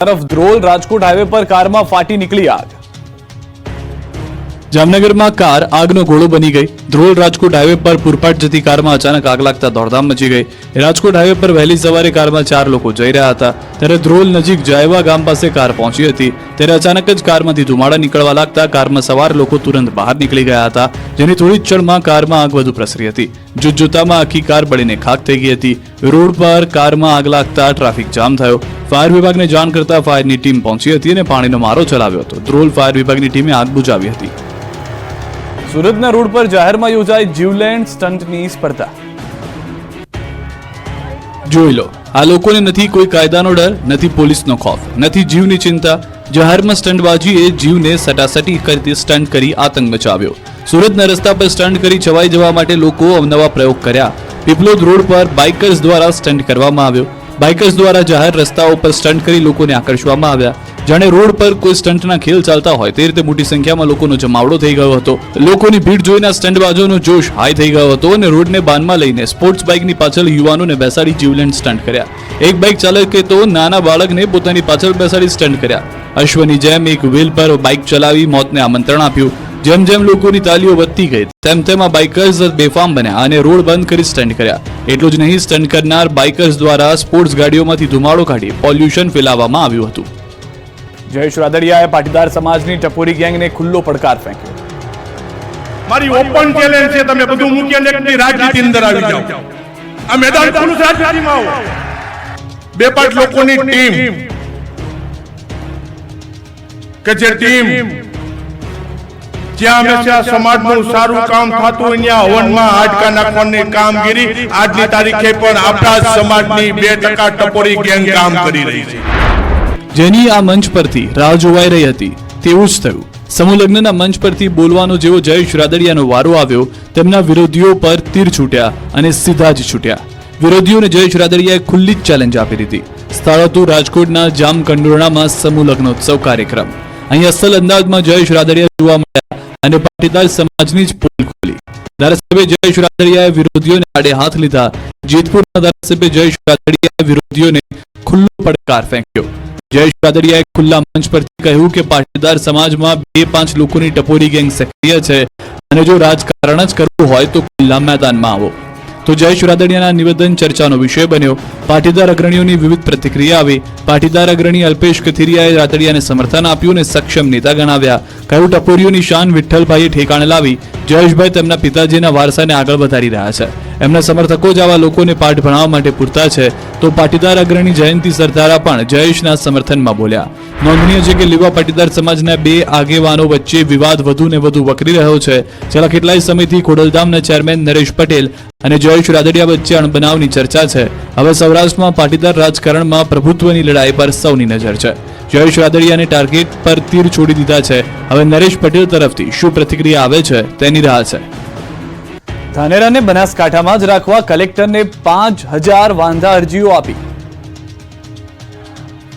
तरफ ધ્રોલ રાજકોટ હાઈવે પર કારમાં ફાટી નીકળી આગ। જામનગરમાં કાર આગનો ગોળો બની ગઈ। ધ્રોલ રાજકોટ હાઈવે પર પૂરપાટ જતી કારમાં અચાનક આગ લાગતા દોડધામ મચી ગઈ। રાજકોટ હાઈવે પર વહેલી સવારે કારમાં 4 લોકો જઈ રહ્યા હતા ત્યારે ધ્રોલ નજીક જાયવા ગામ પાસે કાર પહોંચી હતી ત્યારે અચાનક જ કારમાંથી ધુમાડા નીકળવા લાગતા કારમાં સવાર લોકો તુરંત બહાર નીકળી ગયા હતા, જેની થોડી જ ક્ષણમાં કારમાં આગ વધુ પ્રસરી હતી। જોતજોતામાં આખી કાર બળીને ખાખ થઈ ગઈ હતી। રોડ પર કારમાં આગ લાગતા ટ્રાફિક જામ થયો। ફાયર વિભાગને જાણ કરતા ફાયરની ટીમ પહોંચી હતી અને પાણીનો મારો ચલાવ્યો હતો। ધ્રોલ ફાયર વિભાગની ટીમે આગ બુઝાવી હતી। સુરતના રોડ પર જાહેરમાં યોજાઈ જીવલેણ સ્ટન્ટની સ્પર્ધા। જોઈ લો, આ લોકોને નથી કોઈ કાયદાનો ડર, નથી પોલીસનો ખોફ, નથી જીવની ચિંતા। જાહેરમાં સ્ટન્ટબાજીએ જીવને સટાસટી કરતી સ્ટન્ટ કરી આતંક મચાવ્યો। સુરતના રસ્તા પર સ્ટન્ટ કરી છવાઈ જવા માટે લોકો અવનવા પ્રયોગ કર્યા। પીપલોદ રોડ પર બાઇકર્સ દ્વારા સ્ટન્ટ કરવામાં આવ્યો। બાઇકર્સ દ્વારા જાહેર રસ્તાઓ પર સ્ટન્ટ કરી લોકોને આકર્ષવામાં આવ્યા। જાણે રોડ પર કોઈ સ્ટન્ટના ખેલ ચાલતા હોય તે રીતે મોટી સંખ્યામાં લોકોનો જમાવડો થઈ ગયો હતો। લોકોની ભીડ જોઈને સ્ટન્ટબાજોનો જોશ હાઈ થઈ ગયો હતો અને રોડને બાનમાં લઈને સ્પોર્ટ્સ બાઇકની પાછળ યુવાનોને બેસાડી જીવલેણ સ્ટન્ટ કર્યા। એક બાઇક ચાલકે તો નાના બાળકને પોતાની પાછળ બેસાડી સ્ટન્ટ કર્યા। અશ્વની જેમ એક વ્હીલ પર બાઇક ચલાવી મોતને આમંત્રણ આપ્યું। જેમ જેમ લોકોની તાલીઓ વધતી ગઈ તેમ તેમ આ બાઇકર્સ બેફામ બન્યા અને રોડ બંધ કરી સ્ટન્ટ કર્યા। એટલું જ નહીં, સ્ટન્ટ કરનાર બાઇકર્સ દ્વારા સ્પોર્ટ્સ ગાડીઓમાંથી ધુમાડો કાઢી પોલ્યુશન ફેલાવવામાં આવ્યું હતું। જયેશ રાદડિયાએ પાટીદાર સમાજની ટપોરી ગેંગને ખુલ્લો પડકાર ફેંક્યો। મારી ઓપન ચેલેન્જ છે, તમે બધું મૂકી અને એકની રાજનીતિ અંદર આવી જાઓ। આ મેદાન પોલીસ રાજનીતિમાં આવો। બે પાંચ લોકોની ટીમ કે જે ટીમ જ્યાં હંમેશા સમાજનું સારું કામ થતું હોય ત્યાં હવનમાં હાડકા નાખવાની કામગીરી આજની તારીખે પણ આપણા જ સમાજની 2% ટપોરી ગેંગ કામ કરી રહી છે, જેની આ મંચ પરથી રાહ જોવાઈ રહી હતી તેવું જ થયું। સમૂહ લગ્નના મંચ પરથી બોલવાનો જેવો જયેશ રાદડિયાનો વારો આવ્યો તેમના વિરોધીઓ પર તીર છૂટ્યા અને સીધા જ છૂટ્યા। વિરોધીઓને જયેશ રાદડિયાએ ખુલ્લી જ ચેલેન્જ આપી દીધી। સ્થળ હતું રાજકોટના જામકંડોરણામાં સમૂહ લગ્નોત્સવ કાર્યક્રમ। અહીં અસલ અંદાજમાં જયેશ રાદડિયા જોવા મળ્યા અને પાટીદાર સમાજની જ પોલ ખોલી। ધારાસભ્ય જયેશ રાદડિયાએ વિરોધીઓને આડે હાથ લીધા। જેતપુરના ધારાસભ્ય જયેશ રાદડિયાએ વિરોધીઓને ખુલ્લો પડકાર ફેંક્યો। જયેશ રાદડિયાએ ખુલ્લા મંચ પરથી કહ્યું કે પાટીદાર સમાજમાં 2-5 લોકોની ટપોરી ગેંગ સક્રિય છે અને જો રાજકારણ જ કરવું હોય તો ખુલ્લા મેદાનમાં આવો। તો જયેશ રાદડિયાના નિવેદન ચર્ચાનો વિષય બન્યો। પાટીદાર અગ્રણીઓની વિવિધ પ્રતિક્રિયા આવી। પાટીદાર અગ્રણી અલ્પેશ કથિરિયાએ રાદડિયાને સમર્થન આપ્યું અને સક્ષમ નેતા ગણાવ્યા। કહ્યું ટપોરીઓની શાન વિઠ્ઠલભાઈએ ઠેકાણે લાવી। જયેશભાઈ તેમના પિતાજીના વારસાને આગળ વધારી રહ્યા છે। એમના સમર્થકો જ આવા લોકોને પાઠ ભણાવવા માટે પૂરતા છે। તો પાટીદાર અગ્રણી જયંતિ સરદારા પણ જયેશના સમર્થનમાં બોલ્યા। નોંધનીય છે કે લીવા પાટીદાર સમાજના 2 આગેવાનો વચ્ચે વિવાદ વધુ ને વધુ વકરી રહ્યો છે। છેલ્લા કેટલાય સમયથી ખોડલધામના ચેરમેન નરેશ પટેલ અને જયેશ રાદડિયા વચ્ચે અણબનાવની ચર્ચા છે। હવે સૌરાષ્ટ્રમાં પાટીદાર રાજકારણમાં પ્રભુત્વની લડાઈ પર સૌની નજર છે। જયેશ રાદડિયાને ટાર્ગેટ પર તીર છોડી દીધા છે। હવે નરેશ પટેલ તરફથી શું પ્રતિક્રિયા આવે છે તેની રાહ છે। ધાનેરાને બનાસકાંઠામાં જ રાખવા કલેક્ટરને 5000 વાંધા અરજીઓ આપી।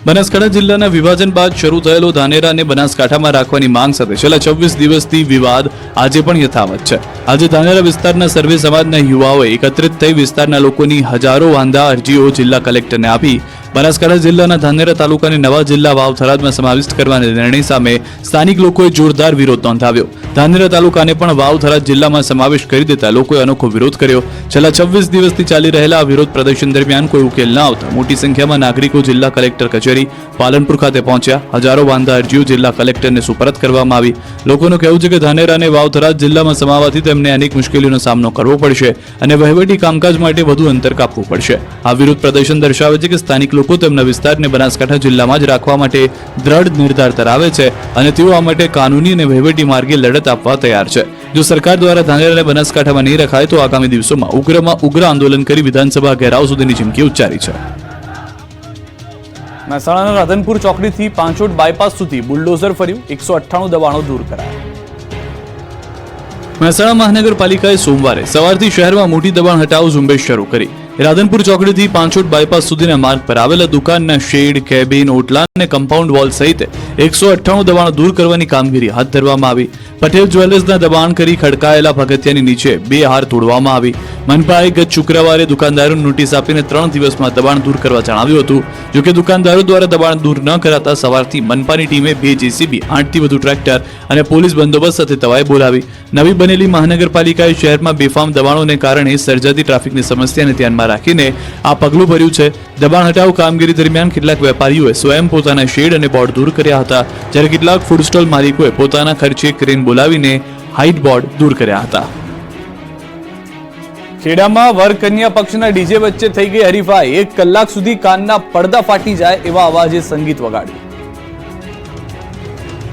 બનાસકાંઠા જિલ્લાના વિભાજન બાદ શરૂ થયેલો ધાનેરાને બનાસકાંઠામાં રાખવાની માંગ સાથે છેલ્લા 26 દિવસથી વિવાદ આજે પણ યથાવત છે। આજે ધાનેરા વિસ્તારના સર્વે સમાજના યુવાઓએ એકત્રિત થઈ વિસ્તારના લોકોની હજારો વાંધા અરજીઓ જિલ્લા કલેક્ટરને આપી। બનાસકાંઠા જિલ્લાના ધાનેરા તાલુકાને નવા જિલ્લા વાવ-થરાદમાં સમાવિષ્ટ કરવાના નિર્ણય સામે સ્થાનિક લોકોએ જોરદાર વિરોધ નોંધાવ્યો। ધાનેરા તાલુકાને પણ વાવ-થરાદ જિલ્લામાં સમાવેશ કરી દેતા લોકોએ અનોખો વિરોધ કર્યો। છેલ્લા 26 દિવસથી ચાલી રહેલા આ વિરોધ પ્રદર્શન દરમિયાન કોઈ ઉકેલ ન આવતા મોટી સંખ્યામાં નાગરિકો જિલ્લા કલેક્ટર કચેરી પાલનપુર ખાતે પહોંચ્યા। હજારો વાંધા અરજીઓ જિલ્લા કલેક્ટરને સુપરત કરવામાં આવી। લોકોનું કહેવું છે કે ધાનેરાને વાવ-થરાદ જિલ્લામાં સમાવવાથી તેમને અનેક મુશ્કેલીઓનો સામનો કરવો પડશે અને વહીવટી કામકાજ માટે વધુ અંતર કાપવું પડશે। આ વિરોધ પ્રદર્શન દર્શાવે છે કે સ્થાનિક લોકો તેમના વિસ્તારને બનાસકાંઠા જિલ્લામાં જ રાખવા માટે દ્રઢ નિર્ધાર ધરાવે છે અને તેઓ આ માટે કાનૂની અને વહીવટી માર્ગે લડત આપવા તૈયાર છે। જો સરકાર દ્વારા ધાનેરાને બનાસકાંઠામાં નહીં રખાય તો આગામી દિવસોમાં ઉગ્રમાં ઉગ્ર આંદોલન કરી વિધાનસભા ઘેરાવ સુધીની ચીમકી ઉચ્ચારી છે। મહેસાણાના રાધનપુર ચોકડીથી પાંચોટ બાયપાસ સુધી બુલડોઝર ફર્યું। 198 દબાણો દૂર કરાયા। મહેસાણા મહાનગરપાલિકાએ સોમવારે સવારથી શહેરમાં મોટી દબાણ હટાવ ઝુંબેશ શરૂ કરી। રાધનપુર ચોકડીથી પાંચોટ બાયપાસ સુધીના માર્ગ પર આવેલા દુકાનના શેડ, કેબિન, ઓટલા અને કમ્પાઉન્ડ વોલ સહિત 198 દબાણો દૂર કરવાની કામગીરી હાથ ધરવામાં આવી. પટેલ જ્વેલર્સના દબાણ કરી ખડકાયેલા પગથિયાની નીચે 2 હાર તોડવામાં આવી. મનપાએ ગત શુક્રવારે દુકાનદારોને નોટિસ આપીને 3 દિવસમાં દબાણ દૂર કરવા જણાવ્યું હતું. જોકે દુકાનદારો દ્વારા દબાણ દૂર ન કરાતા સવારથી મનપાની ટીમે 2 JCB, 8થી વધુ ટ્રેક્ટર અને પોલીસ બંદોબસ્ત સાથે તવાઈ બોલાવી. નવી બનેલી મહાનગરપાલિકાએ શહેરમાં બેફામ દબાણોને કારણે સર્જાતી ટ્રાફિકની સમસ્યાને ધ્યાનમાં રાખીને આ પગલું ભર્યું છે. દબાણ હટાવ કામગીરી દરમિયાન કેટલાક વેપારીઓએ સ્વયં પોતાના શેડ અને બોર્ડ દૂર કર્યા હતા, જ્યારે કેટલાક ફૂડ સ્ટોલ માલિકોએ પોતાના ખર્ચે ક્રેન બોલાવીને હાઇટ બોર્ડ દૂર કર્યા હતા. ખેડામાં વર કન્યા પક્ષના ડીજે વચ્ચે થઈ ગઈ હરીફાઈ. 1 કલાક સુધી કાનના પડદા ફાટી જાય એવા અવાજે સંગીત વગાડ્યું.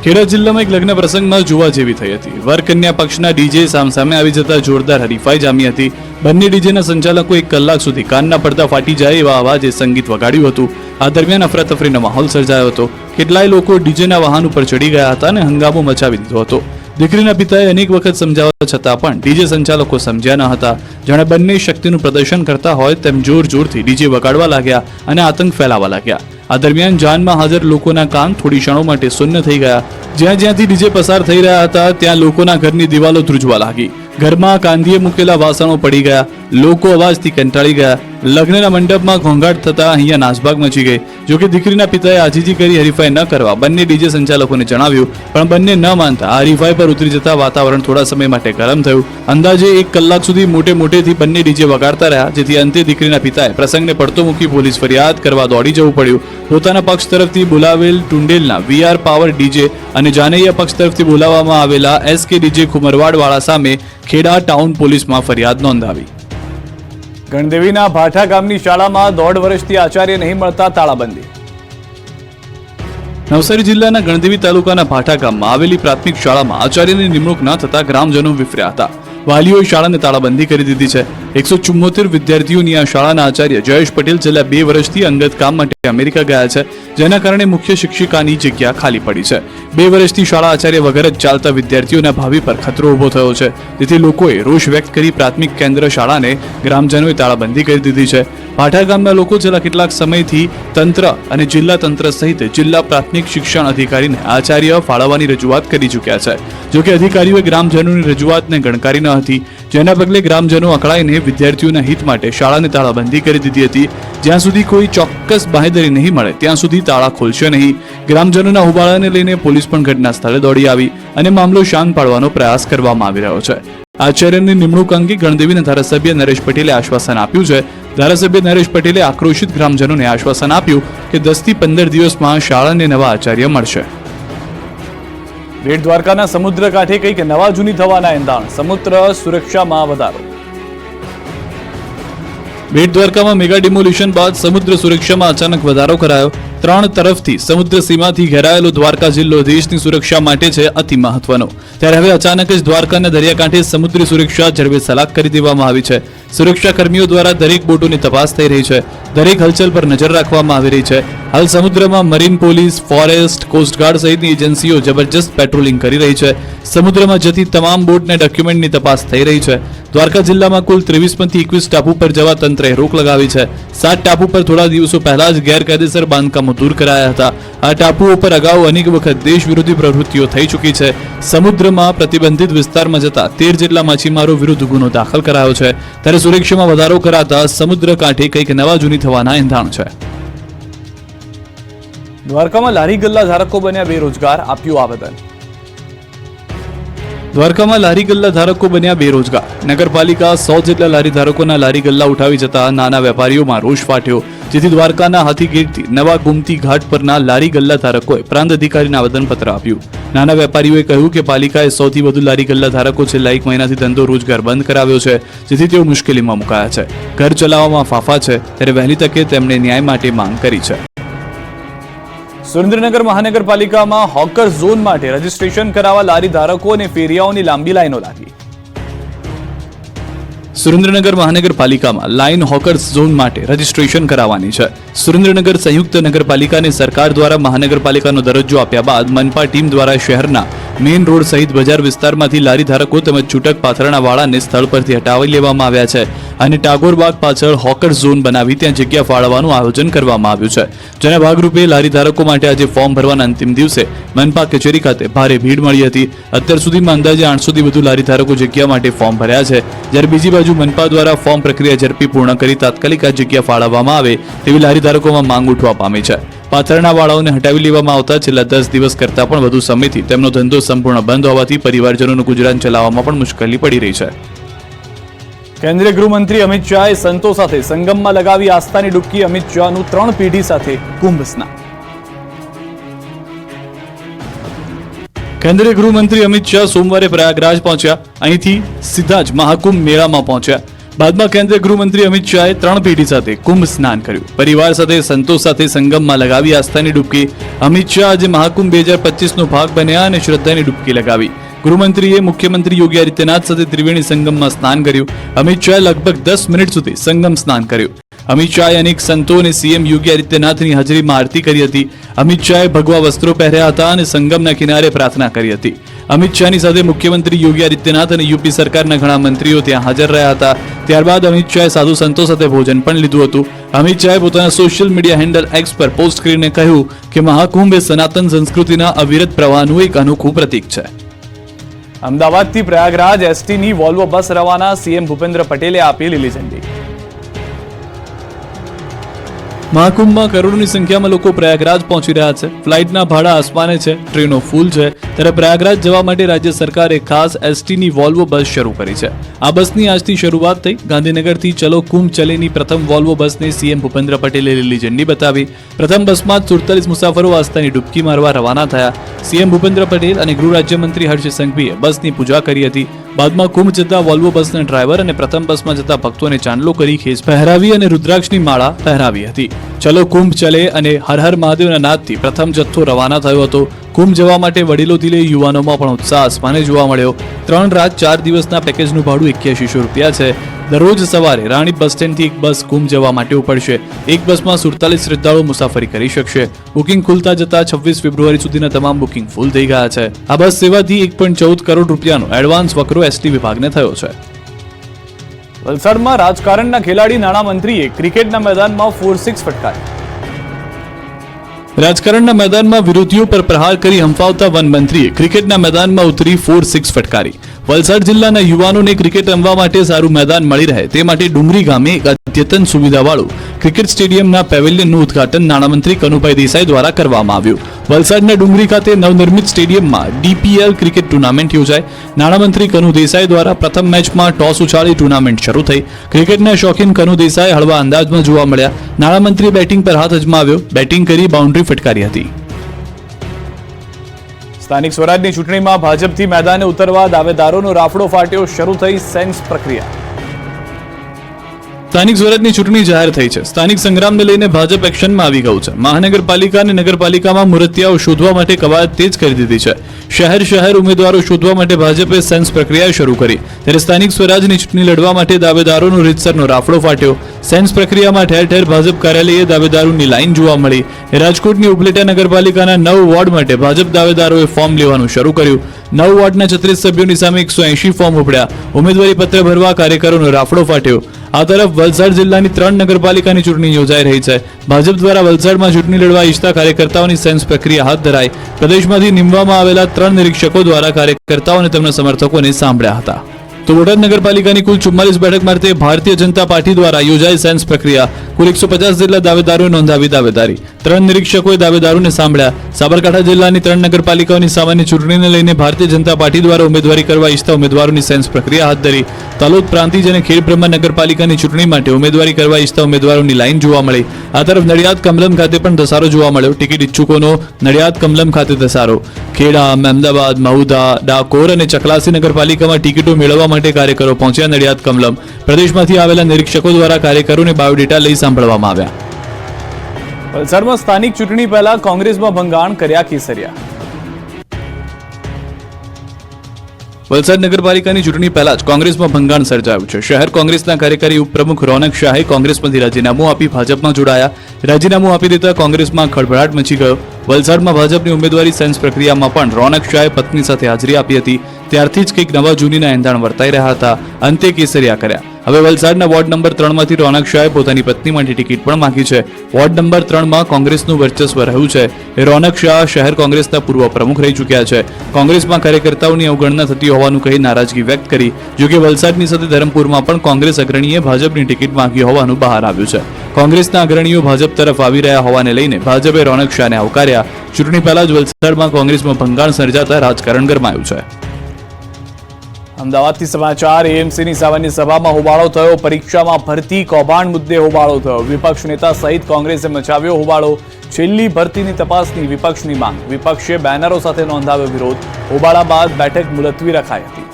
ખેડા જિલ્લામાં એક લગ્ન પ્રસંગમાં જોવા જેવી થઈ હતી. વર કન્યા પક્ષના ડીજે સામસામે આવી જતા જોરદાર હરીફાઈ જામી હતી. બંને ડીજેના સંચાલકો 1 કલાક સુધી કાનના પડદા ફાટી જાય એવા અવાજે સંગીત વગાડ્યું હતું. આ દરમિયાન અફરાતફરીનો માહોલ સર્જાયો હતો. કેટલાય લોકો ડીજેના વાહન ઉપર ચડી ગયા હતા અને હંગામો મચાવી દીધો હતો. દીકરીના પિતાએ અનેક વખત સમજાવવા છતાં પણ ડીજે સંચાલકો સમજ્યા ન હતા. જાણે બંને શક્તિનું પ્રદર્શન કરતા હોય તેમ જોરથી ડીજે વગાડવા લાગ્યા અને આતંક ફેલાવા લાગ્યા. આ દરમિયાન જાનમાં હાજર લોકોના કાન થોડી ક્ષણો માટે શૂન્ય થઈ ગયા. જ્યાંથી ડીજે પસાર થઈ રહ્યા હતા ત્યાં લોકોના ઘરની દિવાલો ધ્રુજવા લાગી. ઘરમાં કાંધીએ મૂકેલા વાસણો પડી ગયા. લોકો અવાજથી કંટાળી ગયા. લગ્નના મંડપમાં ઘોંઘાટ થતા અહીંયા નાસભાગ મચી ગઈ. જોકે દીકરીના પિતાએ આજીજી કરી હરીફાઈ ન કરવા બંને ડીજે સંચાલકોને જણાવ્યું, પણ બંને ન માનતા આ હરીફાઈ પર ઉતરી જતા વાતાવરણ થોડા સમય માટે ગરમ થયું. અંદાજે 1 કલાક સુધી મોટેથી બંને ડીજે વગાડતા રહ્યા, જેથી અંતે દીકરીના પિતાએ પ્રસંગને પડતો મૂકી પોલીસ ફરિયાદ કરવા દોડી જવું પડ્યું. પોતાના પક્ષ તરફથી બોલાવેલ ટુંડેલના VR પાવર ડીજે અને જાનૈયા પક્ષ તરફથી બોલાવવામાં આવેલા SK ડીજે ખુમરવાડવાળા સામે ખેડા ટાઉન પોલીસમાં ફરિયાદ નોંધાવી. ગણદેવીના ભાઠા ગામની શાળામાં 1.5 વર્ષથી આચાર્ય નહીં મળતા તાળાબંધી. નવસારી જિલ્લાના ગણદેવી તાલુકાના ભાઠા ગામમાં આવેલી પ્રાથમિક શાળામાં આચાર્યની નિમણૂક ન થતા ગ્રામજનો વિફર્યા હતા. વાલીઓએ શાળાને તાળાબંધી કરી દીધી છે. 174 વિદ્યાર્થીઓની આ શાળાના આચાર્ય જયેશ પટેલ છેલ્લા 2 વર્ષથી અંગત કામ માટે અમેરિકા ગયા છે, જેના કારણે મુખ્ય શિક્ષિકાની જગ્યા ખાલી પડી છે. 2 વર્ષથી શાળા આચાર્ય વગર જ ચાલતા વિદ્યાર્થીઓના ભાવિ પર ખતરો ઉભો થયો છે. તેથી લોકોએ રોષ વ્યક્ત કરી પ્રાથમિક કેન્દ્ર શાળાને ગ્રામજનોએ તાળાબંધી કરી દીધી છે. ભાઠા ગામના લોકો છેલ્લા કેટલાક સમયથી તંત્ર અને જિલ્લા તંત્ર સહિત જિલ્લા પ્રાથમિક શિક્ષણ અધિકારીને આચાર્ય ફાળવવાની રજૂઆત કરી ચૂક્યા છે. જોકે અધિકારીઓએ ગ્રામજનોની રજૂઆતને ગણકારી ન હતી, જેના પગલે ગ્રામજનો અકળાઈને વિદ્યાર્થીઓના હિત માટે શાળાને તાળાબંધી કરી દીધી હતી. જ્યાં સુધી કોઈ ચોક્કસ બાંહેધરી નહીં મળે ત્યાં સુધી તાળા ખોલશે નહીં. ગ્રામજનોના હોબાળાને લઈને પોલીસ પણ ઘટના સ્થળે દોડી આવી અને મામલો શાંત પાડવાનો પ્રયાસ કરવામાં આવી રહ્યો છે. આચાર્યની નિમણૂક અંગે ગણદેવીના ધારાસભ્ય નરેશ પટેલે આશ્વાસન આપ્યું છે. ધારાસભ્ય નરેશ પટેલે આક્રોશિત ગ્રામજનોને આશ્વાસન આપ્યું કે 10 થી 15 દિવસમાં શાળાને નવા આચાર્ય મળશે. બેટ દ્વારકાના સમુદ્ર કાંઠે કંઈક નવા જૂની થવાના એંધાણ. સમુદ્ર સુરક્ષામાં વધારો. બેટ દ્વારકામાં મેગા ડિમોલિશન બાદ સમુદ્ર સુરક્ષામાં અચાનક વધારો કરાયો. 3 તરફથી સમુદ્ર સીમાથી ઘેરાયેલો દ્વારકા જિલ્લો દેશની સુરક્ષા માટે છે અતિ મહત્વનો. ત્યારે હવે અચાનક જ દ્વારકાના દરિયાકાંઠે સમુદ્રી સુરક્ષા જડબે સલાક કરી દેવામાં આવી છે. સુરક્ષા કર્મીઓ દ્વારા દરેક બોટોની તપાસ થઈ રહી છે. દરેક હલચલ પર નજર રાખવામાં આવી રહી છે. હાલ સમુદ્રમાં મરીન પોલીસ, ફોરેસ્ટ, કોસ્ટગાર્ડ સહિતની એજન્સીઓ જબરજસ્ત પેટ્રોલિંગ કરી રહી છે. સમુદ્રમાં જતી તમામ બોટને ડોક્યુમેન્ટની તપાસ થઈ રહી છે. દ્વારકા જિલ્લામાં કુલ 23માંથી 21 ટાપુ પર જવા તંત્રએ રોક લગાવી છે. 7 ટાપુ પર થોડા દિવસો પહેલા જ ગેરકાયદેસર બાંધકામો દૂર કરાયા હતા. આ ટાપુઓ પર અગાઉ અનેક વખત દેશ વિરોધી પ્રવૃત્તિઓ થઈ ચૂકી છે. સમુદ્રમાં પ્રતિબંધિત વિસ્તારમાં જતા 13 જેટલા માછીમારો વિરુદ્ધ ગુનો દાખલ કરાયો છે. ત્યારે સુરક્ષામાં વધારો કરાતા સમુદ્ર કાંઠે કંઈક નવા જૂની થવાના એંધાણ છે. દ્વારકામાં લારી ગલ્લા ધારકો બન્યા બેરોજગાર, આપ્યું આવેદન. દ્વારકામાં લારી ગલ્લા ધારકો બન્યા બેરોજગાર. નગરપાલિકા 100 જેટલા લારી ધારકોના લારી ગલ્લા ઉઠાવી જતા નાના વેપારીઓમાં રોષ ફાટ્યો, જેથી દ્વારકાના હાથીગેટથી નવા ગુમતી ઘાટ પરના લારી ગલ્લા ધારકોએ પ્રાંત અધિકારીને આવેદનપત્ર આપ્યું. નાના વેપારીઓએ કહ્યું કે પાલિકાએ 100 થી વધુ લારી ગલ્લા ધારકો છેલ્લા 1 મહિનાથી ધંધો રોજગાર બંધ કરાવ્યો છે, જેથી તેઓ મુશ્કેલીમાં મુકાયા છે. ઘર ચલાવવામાં ફાફા છે, ત્યારે વહેલી તકે તેમણે ન્યાય માટે માંગ કરી છે. સુરેન્દ્રનગર મહાનગરપાલિકામાં હોકર ઝોન માટે રજીસ્ટ્રેશન કરાવવા લારી ધારકો અને ફેરિયાઓની લાંબી લાઈનો લાગી. સુરેન્દ્રનગર મહાનગરપાલિકામાં લાઇન હોકર્સ ઝોન માટે રજીસ્ટ્રેશન કરાવવાની છે. સુરેન્દ્રનગર સંયુક્ત નગરપાલિકાને સરકાર દ્વારા મહાનગરપાલિકાનો દરજ્જો આપ્યા બાદ મનપા ટીમ દ્વારા શહેરના મેઇન રોડ સહિત બજાર વિસ્તારમાંથી લારી ધારકો તેમજ છૂટક પાથરણા વાળાને સ્થળ પરથી હટાવી લેવામાં આવ્યા છે અને ટાગોર બાગ પાછળ હોકર ઝોન બનાવી ત્યાં જગ્યા ફાળવવાનું આયોજન કરવામાં આવ્યું છે, જેના ભાગરૂપે લારી ધારકો માટે આજે ફોર્મ ભરવાના અંતિમ દિવસે મનપા કચેરી ખાતે ભારે ભીડ મળી હતી. અત્યાર સુધીમાં અંદાજે 800 થી વધુ લારી ધારકો જગ્યા માટે ફોર્મ ભર્યા છે, જ્યારે બીજી બાજુ મનપા દ્વારા ફોર્મ પ્રક્રિયા ઝડપી પૂર્ણ કરી તાત્કાલિક આ જગ્યા ફાળવવામાં આવે તેવી લારી ધારકોમાં માંગ ઉઠવા પામી છે. પાથરણા વાળાઓને હટાવી લેવામાં આવતા છેલ્લા 10 દિવસ કરતાં પણ વધુ સમયથી તેમનો ધંધો સંપૂર્ણ બંધ હોવાથી પરિવારજનોનું ગુજરાન ચલાવવામાં પણ મુશ્કેલી પડી રહી છે. કેન્દ્રીય ગૃહમંત્રી અમિત શાહે સંતો સાથે સંગમમાં લગાવી આસ્થાની ડૂબકી. અમિત શાહનું 3 પેઢી સાથે કુંભ સ્નાન. કેન્દ્રીય ગૃહમંત્રી અમિત શાહ સોમવારે પ્રયાગરાજ પહોંચ્યા. અહીંથી સીધા જ મહાકુંભ મેળામાં પહોંચ્યા. બાદમાં કેન્દ્રીય ગૃહમંત્રી અમિત શાહે 3 પેઢી સાથે કુંભ સ્નાન કર્યું. પરિવાર સાથે સંતો સાથે સંગમમાં લગાવી આસ્થાની ડૂબકી. અમિત શાહ આજે મહાકુંભ 2025 નો ભાગ બન્યા અને શ્રદ્ધાની ડૂબકી લગાવી. ગૃહમંત્રીએ મુખ્યમંત્રી યોગી આદિત્યનાથ સાથે ત્રિવેણી સંગમમાં સ્નાન કર્યું. અમિત શાહે લગભગ 10 મિનિટ સુધી સંગમ સ્નાન કર્યું. અમિત શાહે અનેક સંતો અને સીએમ યોગી આદિત્યનાથની હાજરીમાં આરતી કરી હતી. અમિત શાહે ભગવા વસ્ત્રો પહેર્યા હતા અને સંગમના કિનારે પ્રાર્થના કરી હતી. અમિત શાહની સાથે મુખ્યમંત્રી યોગી આદિત્યનાથ અને યુપી સરકારના ઘણા મંત્રીઓ ત્યાં હાજર રહ્યા હતા. ત્યારબાદ અમિત શાહે સાધુ સંતો સાથે ભોજન પણ લીધું હતું. અમિત શાહે પોતાના સોશિયલ મીડિયા હેન્ડલ એક્સ પર પોસ્ટ કરીને કહ્યું કે મહાકુંભ એ સનાતન સંસ્કૃતિના અવિરત પ્રવાહનું એક અનોખું પ્રતીક છે. અમદાવાદથી પ્રયાગરાજ એસટીની વોલ્વો બસ રવાના. સીએમ ભૂપેન્દ્ર પટેલે આપી લીલી ઝંડી. મહાકુંભમાં કરોડોની સંખ્યામાં લોકો પ્રયાગરાજ પહોંચી રહ્યા છે. ફ્લાઇટના ભાડા આસમાને છે, ટ્રેનો ફૂલ છે, ત્યારે પ્રયાગરાજ જવા માટે રાજ્ય સરકારે ખાસ એસટીની વોલ્વો બસ શરૂ કરી છે. આ બસની આજથી શરૂઆત થઈ. ગાંધીનગરથી ચલો કુંભ ચલેની પ્રથમ વોલ્વો બસને સીએમ ભૂપેન્દ્ર પટેલે લીલી ઝંડી બતાવી. પ્રથમ બસમાં 47 મુસાફરો આસ્થાની ડૂબકી મારવા રવાના થયા. સીએમ ભૂપેન્દ્ર પટેલ અને ગૃહ રાજ્યમંત્રી હર્ષ સંઘવીએ બસની પૂજા કરી હતી. બાદમાં કુંભ જતા વોલ્વો બસના ડ્રાઈવર અને પ્રથમ બસમાં જતા ભક્તોને ચાંદલો કરી ખેસ પહેરાવી અને રુદ્રાક્ષની માળા પહેરાવી હતી. ચલો કુંભ ચલે અને હર હર મહાદેવના નાદથી પ્રથમ જથ્થો રવાના થયો હતો. કુંભ જવા માટે વડીલોથી લઈ યુવાનોમાં પણ ઉત્સાહ આસમાને જોવા મળ્યો. 3 રાત 4 દિવસના પેકેજનું ભાડું 8100 રૂપિયા છે. દરરોજ સવારે રાણી બસ સ્ટેન્ડથી એક બસ કુંભ જવા માટે ઉપડશે. એક બસમાં 47 શ્રદ્ધાળુઓ મુસાફરી કરી શકશે. બુકિંગ ખુલતા જતા 26 ફેબ્રુઆરી સુધીના તમામ બુકિંગ ફૂલ થઈ ગયા છે. આ બસ સેવાથી 1.14 કરોડ રૂપિયાનો એડવાન્સ વકરો એસટી વિભાગને થયો છે. વલસાડમાં રાજકારણના ખેલાડી નાણામંત્રીએ ક્રિકેટના મેદાનમાં 4-6 ફટકારી. રાજકારણના મેદાનમાં વિરોધીઓ પર પ્રહાર કરી હંફાવતા વન મંત્રીએ ક્રિકેટના મેદાનમાં ઉતરી 4-6 ફટકારી. વલસાડ જિલ્લાના યુવાનોને ક્રિકેટ રમવા માટે સારું મેદાન મળી રહે તે માટે ડુંગરી ગામે એક અદ્યતન સુવિધાવાળું ક્રિકેટ સ્ટેડિયમના પેવેલિયનનું ઉદ્ઘાટન નાણામંત્રી કનુભાઈ દેસાઈ દ્વારા કરવામાં આવ્યું. વલસાડના ડુંગરી ખાતે નવનિર્મિત સ્ટેડિયમમાં ડીપીએલ ક્રિકેટ ટુર્નામેન્ટ યોજાઈ. નાણામંત્રી કનુ દેસાઈ દ્વારા પ્રથમ મેચમાં ટોસ ઉછાળી ટુર્નામેન્ટ શરૂ થઈ. ક્રિકેટના શોખીન કનુ દેસાઈ હળવા અંદાજમાં જોવા મળ્યા. નાણામંત્રી બેટિંગ પર હાથ અજમાવ્યો. બેટિંગ કરી બાઉન્ડ્રી ફટકારી હતી. સ્થાનિક સ્વરાજની ચૂંટણીમાં ભાજપથી મેદાને ઉતરવા દાવેદારોનો રાફડો ફાટ્યો. શરૂ થઈ સેન્સ પ્રક્રિયા. સ્થાનિક સ્વરાજની ચૂંટણી જાહેર થઈ છે. સ્થાનિક સંગ્રામને લઈને ભાજપ એક્શનમાં આવી ગયું છે. મહાનગરપાલિકા અને નગરપાલિકામાં મૂર્તિયાઓ શોધવા માટે કવાયત તેજ કરી દીધી છે. શહેર ઉમેદવારો શોધવા માટે ભાજપે સેન્સ પ્રક્રિયા શરૂ કરી. ત્યારે સ્થાનિક સ્વરાજની ચૂંટણી લડવા માટે દાવેદારોનો રીતસરનો રાફડો ફાટ્યો. સેન્સ પ્રક્રિયામાં ઠેર ઠેર ભાજપ કાર્યાલયે દાવેદારોની લાઈન જોવા મળી. રાજકોટની ઉપલેટા નગરપાલિકાના 9 વોર્ડ માટે ભાજપ દાવેદારોએ ફોર્મ લેવાનું શરૂ કર્યું. 9 વોર્ડના 36 સભ્યોની સામે 180 ફોર્મ ઉપડ્યા. ઉમેદવારી પત્ર ભરવા કાર્યકરોનો રાફડો ફાટ્યો. આ તરફ વલસાડ જિલ્લાની 3 નગરપાલિકાની ચૂંટણી યોજાઈ રહી છે. ભાજપ દ્વારા વલસાડમાં ચૂંટણી લડવા ઈચ્છતા કાર્યકર્તાઓની સેન્સ પ્રક્રિયા હાથ ધરાઈ. પ્રદેશમાંથી નીમવામાં આવેલા 3 નિરીક્ષકો દ્વારા કાર્યકર્તાઓ અને તેમના સમર્થકોને સાંભળ્યા હતા. તો બોટાદ નગરપાલિકાની કુલ 44 બેઠક માટે ભારતીય જનતા પાર્ટી દ્વારા યોજાઈ સેન્સ પ્રક્રિયા. કુલ 150 જેટલા દાવેદારોએ નોંધાવી દાવેદારી. 3 નિરીક્ષકોએ દાવેદારોને સાંભળ્યા. સાબરકાંઠા જિલ્લાની 3 નગરપાલિકાઓની સામાન્ય ચૂંટણીને લઈને ભારતીય જનતા પાર્ટી દ્વારા ઉમેદવારી કરવા ઈચ્છતા ઉમેદવારોની સેન્સ પ્રક્રિયા હાથ ધરી. તલોદ પ્રાંતિજ અને ખેડબ્રહ્મા નગરપાલિકાની ચૂંટણી માટે ઉમેદવારી કરવા ઈચ્છતા ઉમેદવારોની લાઈન જોવા મળી. આ તરફ નડિયાદ કમલમ ખાતે પણ ધસારો જોવા મળ્યો. ટિકિટ ઇચ્છુકોનો નડિયાદ કમલમ ખાતે ધસારો. ખેડા, અમદાવાદ, મહુધા, ડાકોર અને ચકલાસી નગરપાલિકામાં ટિકિટો મેળવવા માટે કાર્યકરો પહોંચ્યા નડિયાદ કમલમ. પ્રદેશમાંથી આવેલા નિરીક્ષકો દ્વારા કાર્યકરોને બાયોડેટા લઈ સાંભળવામાં આવ્યા. વલસાડમાં સ્થાનિક ચૂંટણી પહેલા કોંગ્રેસમાં ભંગાણ કર્યા કેસરિયા. વલસાડ નગરપાલિકાની ચૂંટણી પહેલા જ કોંગ્રેસમાં ભંગાણ સર્જાયું છે. શહેર કોંગ્રેસના કાર્યકારી ઉપપ્રમુખ રોનક શાહે કોંગ્રેસમાંથી રાજીનામું આપી ભાજપમાં જોડાયા. રાજીનામું આપી દેતા કોંગ્રેસમાં ખળભળાટ મચી ગયો. વલસાડમાં ભાજપની ઉમેદવારી સેન્સ પ્રક્રિયામાં પણ રોનક શાહે પત્ની સાથે હાજરી આપી હતી. ત્યારથી જ કંઈક નવા જૂનીના એંધાણ વર્તાઈ રહ્યા હતા. અંતે કેસરિયા કર્યા. હવે વલસાડના વોર્ડ નંબર 3 માંથી રોનક શાહે પોતાની પત્ની માટે ટિકિટ પણ માંગી છે. વોર્ડ નંબર 3 માં કોંગ્રેસનું વર્ચસ્વ રહ્યું છે. રોનક શાહ શહેર કોંગ્રેસના પૂર્વ પ્રમુખ રહી ચૂક્યા છે. કોંગ્રેસમાં કાર્યકર્તાઓની અવગણના થતી હોવાનું કહી નારાજગી વ્યક્ત કરી. જોકે વલસાડની સાથે ધરમપુરમાં પણ કોંગ્રેસ અગ્રણીએ ભાજપની ટિકિટ માંગી હોવાનું બહાર આવ્યું છે. કોંગ્રેસના અગ્રણીઓ ભાજપ તરફ આવી રહ્યા હોવાને લઈને ભાજપે રોનક શાહને આવકાર્યા. ચૂંટણી પહેલા જ વલસાડમાં કોંગ્રેસમાં ભંગાણ સર્જાતા રાજકારણ ગરમાયું છે. અમદાવાદથી સમાચાર. એએમસીની સામાન્ય સભામાં હોબાળો થયો. પરીક્ષામાં ભરતી કૌભાંડ મુદ્દે હોબાળો થયો. વિપક્ષ નેતા સહિત કોંગ્રેસે મચાવ્યો હોબાળો. છેલ્લી ભરતીની તપાસની વિપક્ષની માંગ. વિપક્ષે બેનરો સાથે નોંધાવ્યો વિરોધ. હોબાળા બાદ બેઠક મુલતવી રખાઈ હતી.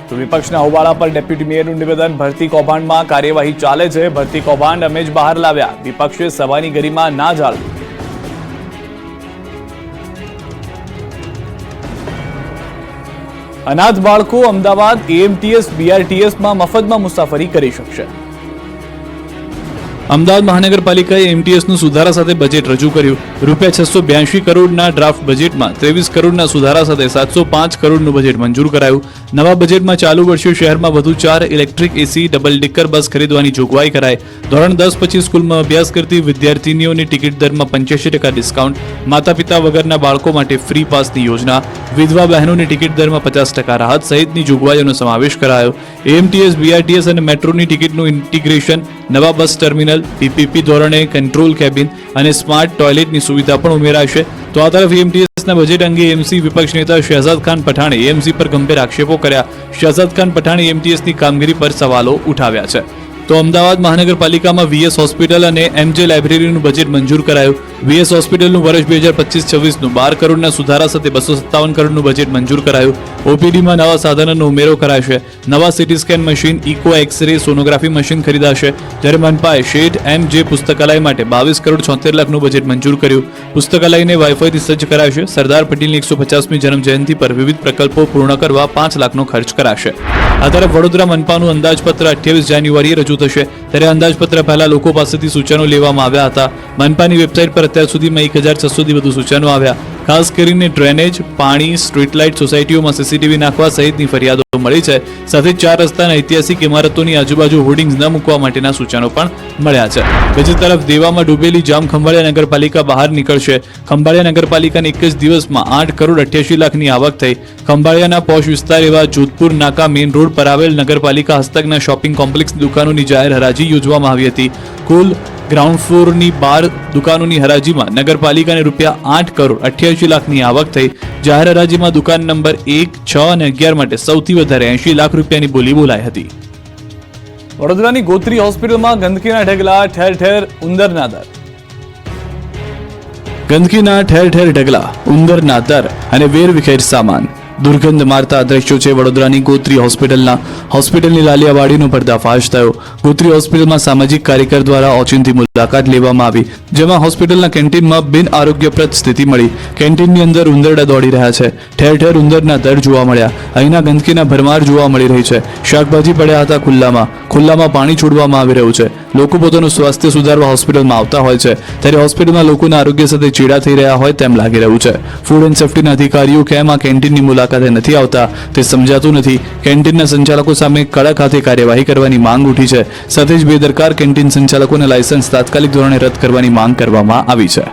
તો વિપક્ષના હોબાળા પર ડેપ્યુટી મેયરનું નિવેદન. ભરતી કૌભાંડમાં કાર્યવાહી ચાલે છે. ભરતી કૌભાંડ અમે જ બહાર લાવ્યા. વિપક્ષે સભાની ગરિમા ના જાળવી. અનાથ બાળકો અમદાવાદ એએમટીએસ બીઆરટીએસમાં મફતમાં મુસાફરી કરી શકશે. અમદાવાદ મહાનગરપાલિકાએ એમટીએસનું સુધારા સાથે બજેટ રજૂ કર્યું. રૂપિયા 682 કરોડના ડ્રાફ્ટ બજેટમાં 23 કરોડના સુધારા સાથે 705 કરોડનું બજેટ મંજૂર કરાયું. નવા બજેટમાં ચાલુ વર્ષે શહેરમાં વધુ 4 ઇલેક્ટ્રિક એસી ડબલ ડેકર બસ ખરીદવાની જોગવાઈ કરાઈ. ધોરણ 10 પછી સ્કૂલમાં અભ્યાસ કરતી વિદ્યાર્થીનીઓની ટિકિટ દરમાં 85% ડિસ્કાઉન્ટ. માતા પિતા વગરના બાળકો માટે ફ્રી પાસની યોજના. વિધવા બહેનોની ટિકિટ દરમાં 50% રાહત સહિતની જોગવાઈઓનો સમાવેશ કરાયો. એએમટીએસ બીઆરટીએસ અને મેટ્રોની ટિકિટનું ઇન્ટિગ્રેશન, નવા બસ ટર્મિનલ, પીપીપી ધોરણે કંટ્રોલ કેબિન અને સ્માર્ટ ટોયલેટની સુવિધા પણ ઉમેરાશે. તો આ તરફ એએમટીએસના બજેટ અંગે એમસી વિપક્ષ નેતા શહેજાદ ખાન પઠાણે એએમસી પર ગંભીર આક્ષેપો કર્યા. શહેજાદ ખાન પઠાણે એએમટીએસની કામગીરી પર સવાલો ઉઠાવ્યા છે. તો અમદાવાદ મહાનગરપાલિકામાં વીએસ હોસ્પિટલ અને એમજે લાઇબ્રેરીનું બજેટ મંજૂર કરાયું. વીએસ હોસ્પિટલનું વર્ષ 2025-26નું 12 કરોડના સુધારા સાથે 257 કરોડનું બજેટ મંજૂર કરાયું. ઓપીડીમાં નવા સાધનોનો ઉમેરો કરાશે. નવા CT scan machine, echo X ray sonography machine ખરીદાશે. જ્યારે મનપાએ શેઠ એમજે પુસ્તકાલય માટે 22 કરોડ 76 લાખનું બજેટ મંજૂર કર્યું. પુસ્તકાલયને વાઇફાઈથી સજ્જ કરાશે. સરદાર પટેલની 150મી જન્મજયંતિ પર વિવિધ પ્રકલ્પો પૂર્ણ કરવા 5 લાખનો ખર્ચ કરાશે. આ તરફ વડોદરા મનપાનું અંદાજપત્ર 28 જાન્યુઆરીએ રજૂ થશે. ત્યારે અંદાજપત્ર પહેલા લોકો પાસેથી સૂચનો લેવામાં આવ્યા હતા. મનપાની વેબસાઇટ પર અત્યાર સુધીમાં 1000-600થી વધુ સૂચનો આવ્યા. ખાસ કરીને ડ્રેનેજ, પાણી, સ્ટ્રીટ લાઇટ, સોસાયટીઓમાં સીસીટીવી નાખવા સહિતની ફરિયાદો મળી છે. સાથે 4 રસ્તાના ઐતિહાસિક ઇમારતોની આજુબાજુ હોર્ડિંગ્સ ન મૂકવા માટેના સૂચનો પણ મળ્યા છે. બીજી તરફ દેવામાં ડૂબેલી જામ ખંભાળિયા નગરપાલિકા બહાર નીકળશે. ખંભાળિયા નગરપાલિકાને એક જ દિવસમાં 8 કરોડ 88 લાખની આવક થઈ. ખંભાળિયાના પોશ વિસ્તાર એવા જોધપુર નાકા મેઇન રોડ પર આવેલ નગરપાલિકા હસ્તકના શોપિંગ કોમ્પ્લેક્સની દુકાનોની જાહેર હરાજી યોજવામાં આવી હતી. કુલ ગ્રાઉન્ડ ફ્લોરની 12 દુકાનોની હરાજીમાં નગરપાલિકાને રૂપિયા 8 કરોડ 88 લાખની આવક થઈ. જાહેર હરાજીમાં દુકાન નંબર 1, 6 અને 11 માટે સૌથી વધારે 80 લાખ રૂપિયાની બોલી બોલાઈ હતી. વડોદરાની ગોત્રી હોસ્પિટલમાં ગંદકીના ઢગલા, ઠેર ઠેર ઉંદરના દર. ગંદકીના ઠેર ઠેર ઢગલા, ઉંદરના દર અને વેરવિખેર સામાન. દુર્ગંધ મારતા દ્રશ્યો છે વડોદરાની ગોત્રી હોસ્પિટલના. હોસ્પિટલની લાલિયાવાડીનો પર્દાફાશ થયો. ગોત્રી હોસ્પિટલમાં સામાજિક કાર્યકર દ્વારા ઓચિંતી મુલાકાત લેવામાં આવી, જેમાં હોસ્પિટલના કેન્ટીનમાં બિન આરોગ્યપ્રદ સ્થિતિ મળી. કેન્ટીનની અંદર ઉંદરડા દોડી રહ્યા છે. ઠેર ઠેર ઉંદરના દર જોવા મળ્યા. અહીંના ગંદકીના ભરમાર જોવા મળી રહી છે. શાકભાજી પડ્યા હતા ખુલ્લામાં પાણી છોડવામાં આવી રહ્યું છે. લોકો પોતાનું સ્વાસ્થ્ય સુધારવા હોસ્પિટલમાં આવતા હોય છે, ત્યારે હોસ્પિટલમાં લોકોના આરોગ્ય સાથે ચેડા થઈ રહ્યા હોય તેમ લાગી રહ્યું છે. ફૂડ એન્ડ સેફ્ટીના અધિકારીઓ કેમ આ કેન્ટીનની મુલાકાતે નથી આવતા તે સમજાતું નથી. કેન્ટીનના સંચાલકો સામે કડક હાથે કાર્યવાહી કરવાની માંગ ઉઠી છે. સાથે જ બેદરકાર કેન્ટીન સંચાલકોના લાયસન્સ તાત્કાલિક ધોરણે રદ કરવાની માંગ કરવામાં આવી છે.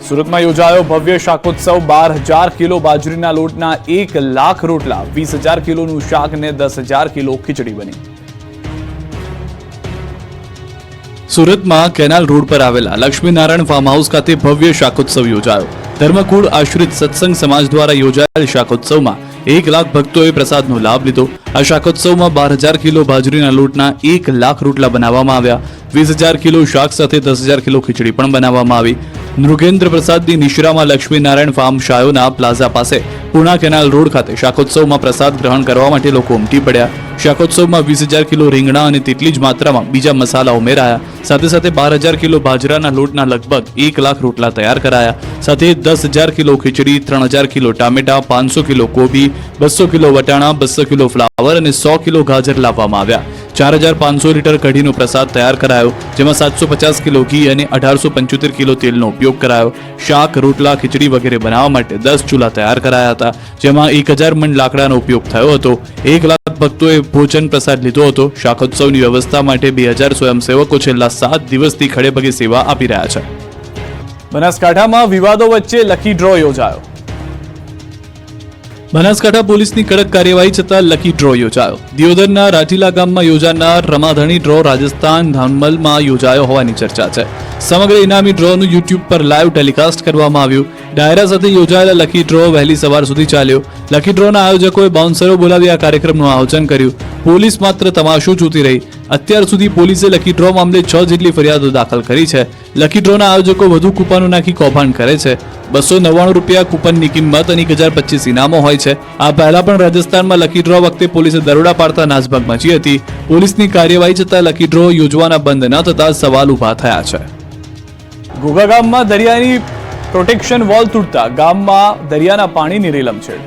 સુરતમાં યોજાયો ભવ્ય શાકોત્સવ. 12,000 કિલો બાજરીના લોટના 1 લાખ રોટલા, 20,000 કિલોનું શાક અને 10,000 કિલો ખીચડી બની. સુરતમાં કેનાલ રોડ પર આવેલા લક્ષ્મીનારાયણ ફાર્મ હાઉસ ખાતે ભવ્ય શાકોત્સવ યોજાયો. ધર્મકુળ આશ્રિત સત્સંગ સમાજ દ્વારા યોજાયેલ શાકોત્સવમાં 1 લાખ ભક્તોએ પ્રસાદનો લાભ લીધો. આ શાકોત્સવમાં 12,000 કિલો બાજરીના લોટના 1 લાખ રોટલા બનાવવામાં આવ્યા. 20,000 કિલો શાક સાથે 10,000 કિલો ખીચડી પણ બનાવવામાં આવી. નૃગેન્દ્ર પ્રસાદની નિશ્રામાં લક્ષ્મીનારાયણ ફાર્મ શાયોના પ્લાઝા પાસે પૂર્ણા કેનાલ રોડ ખાતે શાકોત્સવમાં પ્રસાદ ગ્રહણ કરવા માટે લોકો ઉમટી પડ્યા. શાકોત્સવમાં 20,000 કિલો રીંગણા અને તેટલી જ માત્રામાં બીજા મસાલા ઉમેરાયા. સાથે સાથે 12,000 કિલો બાજરાના લોટના લગભગ 1 લાખ રોટલા તૈયાર કરાયા. સાથે 10,000 કિલો ખીચડી, 3,000 કિલો ટામેટા, 500 કિલો કોબી, 200 કિલો વટાણા, 200 કિલો ફ્લાવર અને 100 કિલો ગાજર લાવવામાં આવ્યા. 4,500 લીટર કઢીનો પ્રસાદ તૈયાર કરાયો, જેમાં 750 કિલો ઘી અને 1,875 કિલો તેલનો ઉપયોગ કરાયો. શાક, રોટલા, ખીચડી વગેરે બનાવવા માટે 10 ચૂલા તૈયાર કરાયા હતા, જેમાં 1,000 મણ લાકડાનો ઉપયોગ થયો હતો. 1 લાખ ભક્તોએ ભોજન પ્રસાદ લીધો હતો. શાકોત્સવની વ્યવસ્થા માટે 2,000 સ્વયંસેવકો છેલ્લા 7 દિવસથી ખડેપગે સેવા આપી રહ્યા છે. બનાસકાંઠામાં વિવાદો વચ્ચે લકી ડ્રો યોજાયો. બનાસકાંઠા પોલીસની કડક કાર્યવાહી છતાં લકી ડ્રો યોજાયો. દિયોદરના રાઠીલા ગામમાં યોજાનાર રમાધણી ડ્રો રાજસ્થાન ધાનમલમાં યોજાયો હોવાની ચર્ચા છે. સમગ્ર ઇનામી ડ્રોનું યુટ્યુબ પર લાઈવ ટેલિકાસ્ટ કરવામાં આવ્યું. ડાયરા સાથે યોજાયેલા લકી ડ્રો વહેલી સવાર સુધી ચાલ્યો. લકી ડ્રોના આયોજકોએ બાઉન્સરો બોલાવી આ કાર્યક્રમનું આયોજન કર્યું. પોલીસ માત્ર તમાશો જોતી રહી. અત્યાર સુધી પોલીસે લકી ડ્રો મામલે 6 જેટલી ફરિયાદો દાખલ કરી છે. લકી ડ્રોના આયોજકો વધુ કૂપનો નાખી કૌભાંડ કરે છે. 299 રૂપિયા કૂપનની કિંમત અને 1,025 ઇનામો હોય છે. આ પહેલા પણ રાજસ્થાનમાં લકી ડ્રો વખતે પોલીસે દરોડા પાડતા નાસભાગ મચી હતી. પોલીસની કાર્યવાહી છતાં લકી ડ્રો યોજવાના બંધ ન થતા સવાલ ઉભા થયા છે. ઘોઘા ગામમાં દરિયાની પ્રોટેક્શન વોલ તૂટતા ગામમાં દરિયાના પાણીની રેલમછેડ.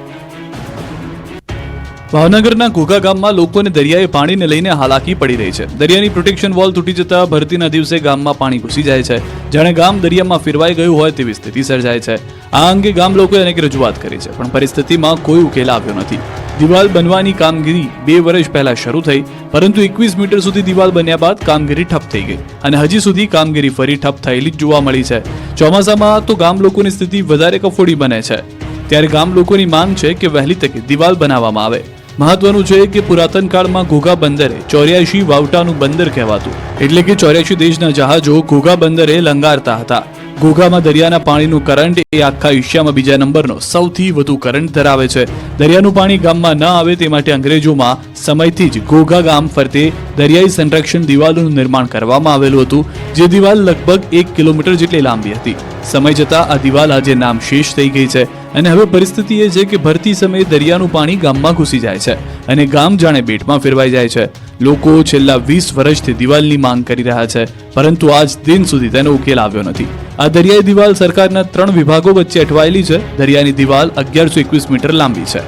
ભાવનગરના ઘોઘા ગામમાં લોકોને દરિયાઈ પાણીને લઈને હાલાકી પડી રહી છે. દરિયાની પ્રોટેક્શન વોલ તૂટી જતા ભરતીના દિવસે ગામમાં પાણી ઘૂસી જાય છે. જાણે ગામ દરિયામાં ફેરવાઈ ગયું હોય તેવી સ્થિતિ સર્જાય છે. આ અંગે ગામ લોકોએ અનેક રજૂઆત કરી છે, પણ પરિસ્થિતિમાં કોઈ ઉકેલ આવ્યો નથી. દિવાલ બનવાની કામગીરી 2 વર્ષ પહેલા શરૂ થઈ, પરંતુ 21 મીટર સુધી દિવાલ બન્યા બાદ કામગીરી ઠપ થઈ ગઈ અને હજી સુધી કામગીરી ફરી ઠપ થયેલી જ જોવા મળી છે. ચોમાસામાં તો ગામ લોકોની સ્થિતિ વધારે કફોડી બને છે. ત્યારે ગામ લોકોની માંગ છે કે વહેલી તકે દિવાલ બનાવવામાં આવે. મહત્વનું છે કે પુરાતન કાળમાં ઘોઘા બંદરે 84 વાવટાનું બંદર કહેવાતું, એટલે કે 84 દેશના જહાજો ઘોઘા બંદરે લંગારતા હતા. ઘોઘામાં દરિયાના પાણીનું કરંટ એ આખા એશિયામાં બીજા નંબરનો સૌથી વધુ કરંટ ધરાવે છે. દરિયાનું પાણી ગામમાં ન આવે તે માટે અંગ્રેજોમાં સમયથી જ ઘોઘા ગામ ફરતે દરિયાઈ સંરક્ષણ દિવાલોનું નિર્માણ કરવામાં આવેલું હતું, જે દિવાલ લગભગ 1 કિલોમીટર જેટલી લાંબી હતી. સમય જતાં આ દિવાલ આજે નામશેષ થઈ ગઈ છે અને હવે પરિસ્થિતિ એ છે કે ભરતી સમયે દરિયાનું પાણી ગામમાં ઘૂસી જાય છે અને ગામ જાણે બેટમાં ફેરવાઈ જાય છે. લોકો છેલ્લા 20 વર્ષથી દિવાલની માંગ કરી રહ્યા છે, પરંતુ આજ દિન સુધી તેનો ઉકેલ આવ્યો નથી. આ દરિયાઈ દિવાલ સરકારના 3 વિભાગો વચ્ચે અટવાયેલી છે. દરિયાની દિવાલ 1121 મીટર લાંબી છે.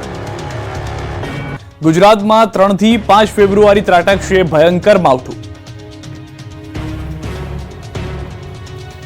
ગુજરાતમાં 3 થી 5 ફેબ્રુઆરી ત્રાટકશે ભયંકર માવઠું.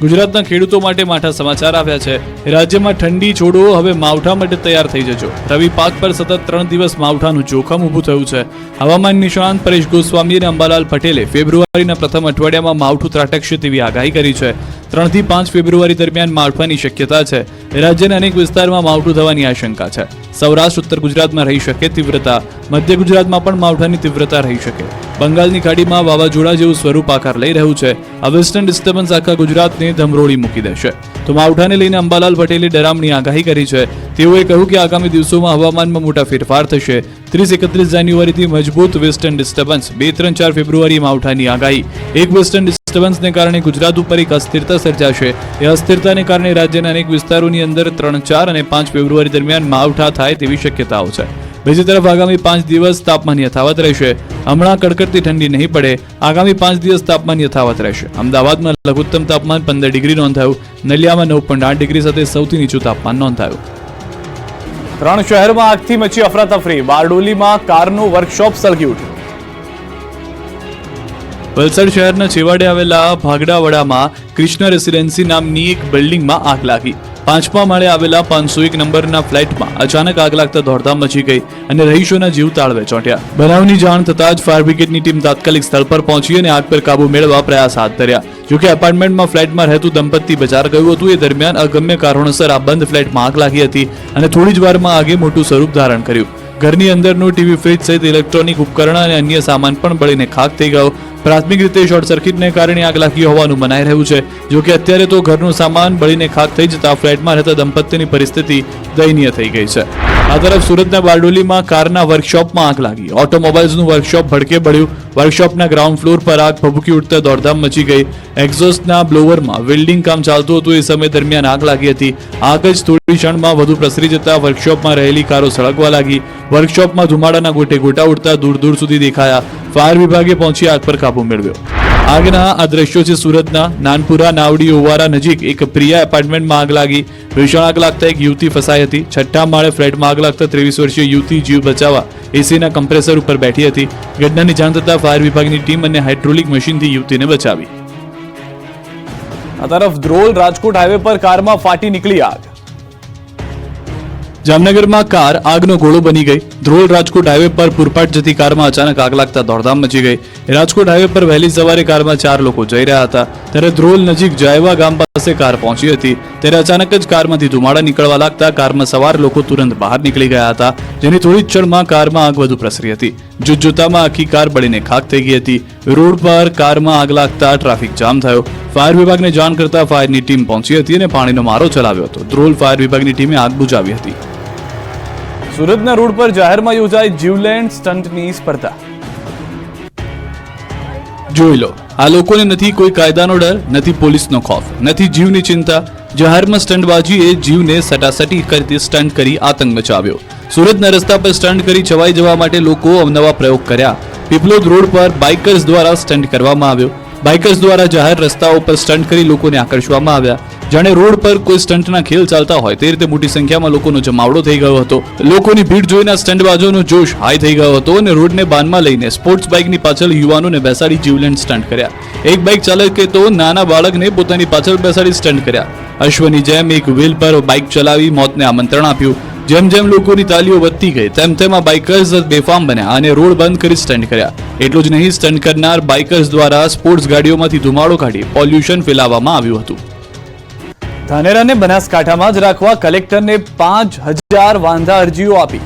ગુજરાતના ખેડૂતો માટે માઠા સમાચાર આવ્યા છે. રાજ્યમાં ઠંડી છોડો, હવે માવઠા માટે તૈયાર થઈ જજો. રવિ પાક પર સતત 3 દિવસ માવઠાનું જોખમ ઊભું થયું છે. હવામાન નિષ્ણાંત પરેશ ગોસ્વામી અને અંબાલાલ પટેલે ફેબ્રુઆરીના પ્રથમ અઠવાડિયામાં માવઠું ત્રાટકશે તેવી આગાહી કરી છે. 3 થી 5 ફેબ્રુઆરી દરમિયાન માવઠાની શક્યતા છે. રાજ્યના અનેક વિસ્તારમાં માવઠું થવાની આશંકા છે. સૌરાષ્ટ્ર, ઉત્તર ગુજરાતમાં રહી શકે તીવ્રતા. મધ્ય ગુજરાતમાં પણ માવઠાની તીવ્રતા રહી શકે. બંગાળની ખાડીમાં વાવાઝોડા જેવું સ્વરૂપ આકાર લઈ રહ્યું છે. આ વેસ્ટર્ન ડિસ્ટર્બન્સ આખા ગુજરાતને ધમરોળી મૂકી દેશે. તો માવઠાને લઈને અંબાલાલ પટેલે ડરામણી આગાહી કરી છે. તેઓએ કહ્યું કે આગામી દિવસોમાં હવામાનમાં મોટા ફેરફાર થશે. 30-31 જાન્યુઆરીથી મજબૂત વેસ્ટર્ન ડિસ્ટર્બન્સ, 2-3-4 ફેબ્રુઆરી માવઠાની આગાહી. એક વેસ્ટર્ન ડિસ્ટર્બન્સને કારણે ગુજરાત ઉપર એક અસ્થિરતા સર્જાશે. એ અસ્થિરતાને કારણે રાજ્યના અનેક વિસ્તારોની અંદર 3, 4 અને 5 ફેબ્રુઆરી દરમિયાન માવઠા થાય તેવી શક્યતાઓ છે. બીજી તરફ આગામી 5 દિવસ તાપમાન યથાવત રહેશે. હમણાં કડકડતી ઠંડી નહીં પડે. આગામી 5 દિવસ તાપમાન યથાવત રહેશે. અમદાવાદમાં લઘુત્તમ તાપમાન 15 ડિગ્રી નોંધાયું. નલિયામાં 9.8 ડિગ્રી સાથે સૌથી નીચું તાપમાન નોંધાયું. 3 શહેરમાં આગથી મચી અફરાતફરી. બારડોલીમાં કારનું વર્કશોપ સળગી ઉઠ્યું. વલસાડ શહેરના છેવાડે આવેલા ભાગડાવાડામાં કૃષ્ણ રેસિડેન્સી નામની એક બિલ્ડિંગમાં આગ લાગી. 5મા માળે આવેલા 501 નંબરના ફ્લેટમાં અચાનક આગ લાગતા દોડધામ મચી ગઈ અને રહીશોના જીવ તાળવે ચોંટ્યા. બનાવની જાણ થતાં જ ફાયર બ્રિગેડની ટીમ તાત્કાલિક સ્થળ પર પહોંચી અને આગ પર કાબુ મેળવવા પ્રયાસ હાથ ધર્યા. જોકે એપાર્ટમેન્ટમાં ફ્લેટમાં રહેતું દંપતી બચાર ગયું હતું. એ દરમિયાન અગમ્ય કારણોસર આ બંધ ફ્લેટમાં આગ લાગી હતી અને થોડી જ વારમાં આગે મોટું સ્વરૂપ ધારણ કર્યું. ઘરની અંદરનું ટીવી, ફ્રીજ સહિત ઇલેક્ટ્રોનિક ઉપકરણ અને અન્ય સામાન પણ બળીને ખાખ થઈ ગયો. પ્રાથમિક રીતે શોર્ટ સર્કિટને કારણે આગ લાગી હોવાનું મનાઈ રહ્યું છે. જો કે અત્યારે તો ઘરનો સામાન બળીને ખાખ થઈ જતા ફ્લેટમાં રહેતા દંપતીની પરિસ્થિતિ દયનીય થઈ ગઈ છે. આ તરફ સુરતના બારડોલીમાં કારના વર્કશોપમાં આગ લાગી. ઓટોમોબાઇલ્સનું વર્કશોપ ભડકે બળ્યું. વર્કશોપના ગ્રાઉન્ડ ફ્લોર પર આગ ભભૂકી ઉઠતા દોડધામ મચી ગઈ. એક્ઝોસ્ટના બ્લોવરમાં વેલ્ડિંગ કામ ચાલતું હતું એ સમય દરમિયાન આગ લાગી હતી. આગ જ થોડી ક્ષણમાં વધુ પ્રસરી જતા વર્કશોપમાં રહેલી કારો સળગવા લાગી. વર્કશોપમાં ધુમાડાના ગોટે ગોટા ઉડતા દૂર દૂર સુધી દેખાયા. ફાયર વિભાગે પહોંચી આગ પર કાબુ મેળવ્યો. આગના આ દ્રશ્યો છે સુરતના. નાનપુરા નાવડી ઓવારા નજીક એક પ્રિયા એપાર્ટમેન્ટમાં આગ લાગી. ભીષણ આગ લાગતા એક યુવતી ફસાઈ હતી. 6ઠ્ઠા માળે ફ્લેટમાં આગ લાગતા 23 વર્ષીય યુવતી જીવ બચાવવા એસીના કમ્પ્રેસર ઉપર બેઠી હતી. ઘટનાની જાણ થતાં ફાયર વિભાગની ટીમ અને હાઇડ્રોલિક મશીનથી યુવતીને બચાવી. આ તરફ ધ્રોલ રાજકોટ હાઈવે પર કારમાં ફાટી નીકળી આગ. જામનગરમાં કાર આગનો ગોળો બની ગઈ. ધ્રોલ રાજકોટ હાઈવે પર પૂરપાટ જતી કારમાં અચાનક આગ લાગતા દોડધામ મચી ગઈ. રાજકોટ હાઈવે પર વહેલી સવારે કારમાં 4 લોકો જઈ રહ્યા હતા ત્યારે ધ્રોલ નજીક જાયવા ગામ પાસે કાર પહોંચી હતી. ત્યારે અચાનક જ કારમાંથી ધુમાડા નીકળવા લાગતા કારમાં સવાર લોકો તુરંત બહાર નીકળી ગયા હતા, જેની થોડી જ ક્ષણમાં કારમાં આગ વધુ પ્રસરી હતી. જોતજોતામાં આખી કાર બળીને ખાખ થઈ ગઈ હતી. રોડ પર કારમાં આગ લાગતા ટ્રાફિક જામ થયો. ફાયર વિભાગને જાણ કરતા ફાયરની ટીમ પહોંચી હતી અને પાણીનો મારો ચલાવ્યો હતો. ધ્રોલ ફાયર વિભાગની ટીમે આગ બુઝાવી હતી. સુરતના રોડ પર જાહેરમાં યોજાઈ જીવલેણ સ્ટન્ટની સ્પર્ધા. જોઈ લો, આ લોકોને નથી કોઈ કાયદાનો ડર, નથી પોલીસનો ખોફ, નથી જીવની ચિંતા. જાહેરમાં સ્ટન્ટબાજીએ જીવને સટાસટી કરતી સ્ટન્ટ કરી આતંક મચાવ્યો. સુરતના રસ્તા પર સ્ટન્ટ કરી છવાઈ જવા માટે લોકો અવનવા પ્રયોગ કર્યા. પીપલોદ રોડ પર બાઇકર્સ દ્વારા સ્ટન્ટ કરવામાં આવ્યો. બાઇકર્સ દ્વારા જાહેર રસ્તાઓ પર સ્ટન્ટ કરી લોકોને આકર્ષવામાં આવ્યા. જાણે રોડ પર કોઈ સ્ટન્ટના ખેલ ચાલતા હોય તે રીતે મોટી સંખ્યામાં લોકોનો જમાવડો થઈ ગયો હતો. લોકોની ભીડ જોઈને સ્ટન્ટબાજોનો જોશ હાઈ થઈ ગયો હતો અને રોડને બાનમાં લઈને સ્પોર્ટ્સ બાઇકની પાછળ યુવાનોને બેસાડી જીવલેણ સ્ટન્ટ કર્યા. એક બાઇક ચાલકે તો નાના બાળકને પોતાની પાછળ બેસાડી સ્ટન્ટ કર્યા. અશ્વની જેમ એક વ્હીલ પર બાઇક ચલાવી મોતને આમંત્રણ આપ્યું. જેમ જેમ લોકોની તાલીઓ વધતી ગઈ તેમ તેમ આ બાઇકર્સ બેફામ બન્યા અને રોડ બંધ કરી સ્ટન્ટ કર્યા. એટલું જ નહીં, સ્ટન્ટ કરનાર બાઇકર્સ દ્વારા સ્પોર્ટ્સ ગાડીઓમાંથી ધુમાડો કાઢી પોલ્યુશન ફેલાવવામાં આવ્યું હતું. ધાનેરાને બનાસકાંઠામાં જ રાખવા કલેક્ટરને 5000 વાંધા અરજીઓ આપી.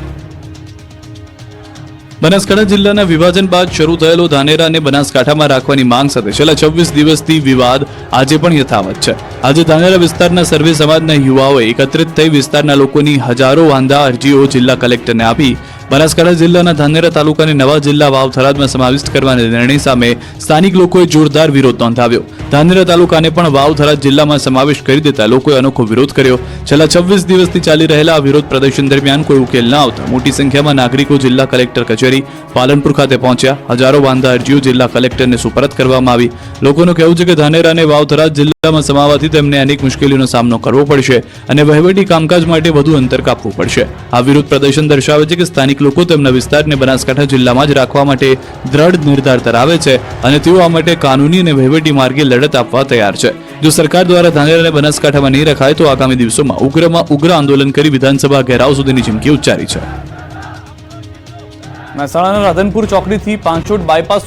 બનાસકાંઠા જિલ્લાના વિભાજન બાદ શરૂ થયેલો ધાનેરા અને બનાસકાંઠામાં રાખવાની માંગ સાથે છેલ્લા 26 દિવસથી વિવાદ આજે પણ યથાવત છે. આજે ધાનેરા વિસ્તારના સર્વે સમાજના યુવાઓએ એકત્રિત થઈ વિસ્તારના લોકોની હજારો વાંધા અરજીઓ જિલ્લા કલેક્ટરને આપી. બનાસકાંઠા જિલ્લાના ધાનેરા તાલુકાને નવા જિલ્લા વાવ-થરાદમાં સમાવિષ્ટ કરવાના નિર્ણય સામે સ્થાનિક લોકોએ જોરદાર વિરોધ નોંધાવ્યો. ધાનેરા તાલુકાને પણ વાવ-થરાદ જિલ્લામાં સમાવેશ કરી દેતા લોકોએ અનોખો વિરોધ કર્યો. છેલ્લા 26 દિવસથી ચાલી રહેલા આ વિરોધ પ્રદર્શન દરમિયાન કોઈ ઉકેલ ન આવતા મોટી સંખ્યામાં નાગરિકો જિલ્લા કલેક્ટર કચેરી પાલનપુર ખાતે પહોંચ્યા. હજારો વાંધા અરજીઓ જિલ્લા કલેક્ટરને સુપરત કરવામાં આવી. લોકોનું કહેવું છે કે ધાનેરા અને વાવ-થરાદ જિલ્લામાં સમાવવાથી તેમને અનેક મુશ્કેલીઓનો સામનો કરવો પડશે અને વહીવટી કામકાજ માટે વધુ અંતર કાપવું પડશે. આ વિરોધ પ્રદર્શન દર્શાવે છે કે સ્થાનિક લોકો તેમના વિસ્તારને બનાસકાંઠા જિલ્લામાં જ રાખવા માટે દ્રઢ નિર્ધાર ધરાવે છે અને તેઓ આ માટે કાનૂની અને વહીવટી માર્ગે લડત આપવા તૈયાર છે. જો સરકાર દ્વારા ધાનેરા અને બનાસકાંઠામાં નહીં રખાય તો આગામી દિવસોમાં ઉગ્રમાં ઉગ્ર આંદોલન કરી વિધાનસભા ઘેરાવ સુધીની ચીમકી ઉચ્ચારી છે. મહેસાણાના રાધનપુર ચોકડીથી પાંચોટ બાયપાસ